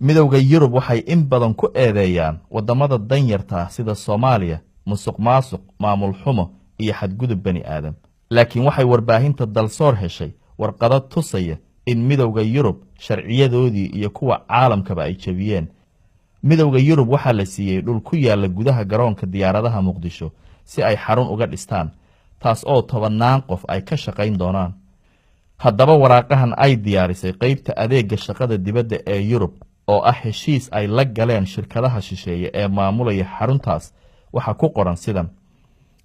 midowga Yurub waxay in badan ku eedeeyaan wadamada danyarta sida Soomaaliya musuqmaasuq maamul xumo iyo xadgudub bani aadam laakiin waxay warbaahinta dalsoor heshay warqado tusaya in midowga Yurub sharciyadoodii iyo kuwa caalamkaba ay jabiyeen midowga Yurub waxa la siiyay dhul ku yaala gudaha garoonka diyaaradaha Muqdisho si ay xarun uga dhistaan taas oo 10 qof ay ka shaqayn doonaan haddaba waraaqahan ay diyaarisay qaybta adeega shaqada dibadda ee Yurub oo ah heshiis ay la galeen shirkadaha shisheeye ee maamulaya xaruntaas waxa ku qoran sidan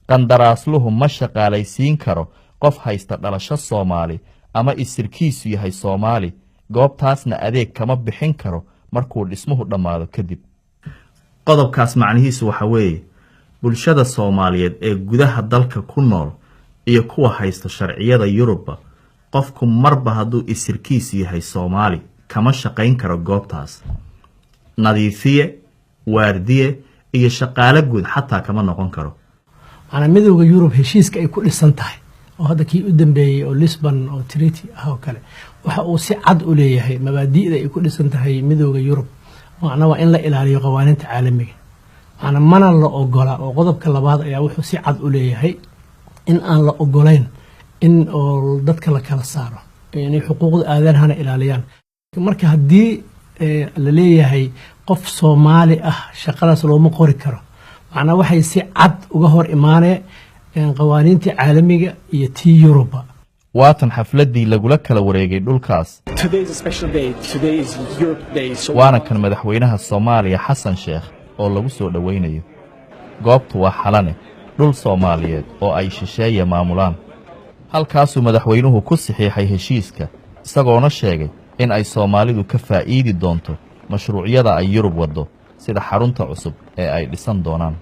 qandaraasluhu ma shaqaalaysiin karo qof haysta dhalasho Soomaali ama isirkiisu yahay Soomaali goobtaasna adeeg kama bixin karo markuu dhismuhu dhamaado kadib qodobkaas macnihiisu waxa weeye bulshada Soomaaliyeed ee gudaha dalka ku nool iyo kuwa haysta sharciyada Yurub qofku marba hadduu isirkiisu yahay Soomaali kama shaqayn karo goobtaas nadiifiye waardiye iyo shaqaale guud xataa kama noqon karo ana midowga Yurub heshiiska ay ku dhisan tahay oo hadda kii u dambeeyay oo Lisbon oo Treaty ah oo kale waxa uu si cad u leeyahay mabaadi'da ay ku dhisan tahay midowga Yurub macna waa in la ilaaliyo qawaaniinta caalamiga ana mana la ogola oo qodobka labaad ayaa wuxuu si cad u leeyahay in aan la ogolayn in oo dadka la kala saaro inay xuquuqda aadanaha ilaaliyaan marka haddii la leeyahay qof Soomaali ah shaqadaas looma qori karo macna waxay si cad uga hor imaanay qawaaniinta caalamiga iyo tii Yurub waatan xafladii lagula kala wareegay dhulkaas waana kan madaxweynaha Soomaaliya Xasan Sheekh oo lagu soo dhaweynayo goobtu waa xalane dhul Soomaaliyeed oo ay shisheeye maamulaan halkaasuu madaxweynuhu ku saxiixay heshiiska isagoona sheegay in ay Soomaalidu ka faa'iidi doonto mashruucyada ay Yurub wado sida xarunta cusub ee ay dhisan doonaan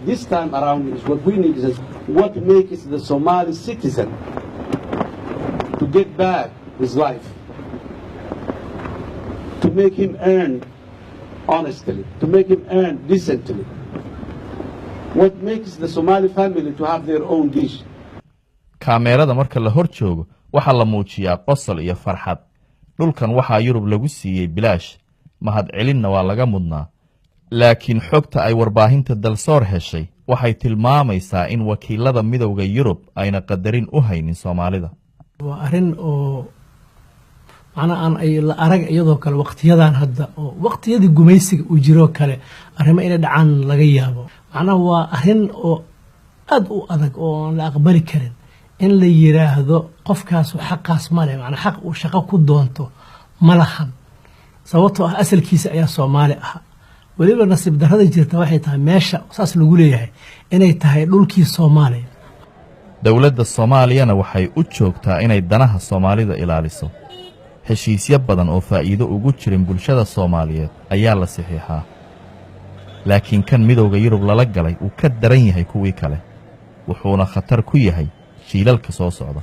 This time around is what we need is what makes the Somali citizen to get back his life, to make him earn honestly, to make him earn decently. What makes the Somali family to have their own dish. Kaamerada marka la hor joogo waxa la muujiyaa qosol iyo farxad dhulkan waxa Yurub lagu siiyay bilaash mahad celinna waa laga mudnaa laakiin xogta ay warbaahinta dalsoor heshay waxay tilmaamaysaa in wakiilada midowga Yurub ayna qadarin u haynin Soomaalida waa arin oo aan ay la arag iyadoo kale waqtiyadan hadda oo waqtiyadii gumaysiga u jiro kale arrimo inay dhacaan laga yaabo waa arin oo aad u adag oo aan la aqbali karin in la yiraahdo qofkaas xaqaas ma leh xaq uu shaqo ku doonto ma lahan sababtoo ah asalkiisa ayaa Soomaali ah waliba nasiib darrada jirta waxay tahay meesha saas lagu leeyahay inay tahay dhulkii Soomaaliya dawladda Soomaaliyana waxay u joogtaa inay danaha Soomaalida ilaaliso heshiisyo badan oo faa'iido ugu jirin bulshada Soomaaliyeed ayaa la saxiixaa laakiin kan midowga Yurub lala galay uu ka daran yahay kuwii kale wuxuuna khatar ku yahay jiilalka soo socda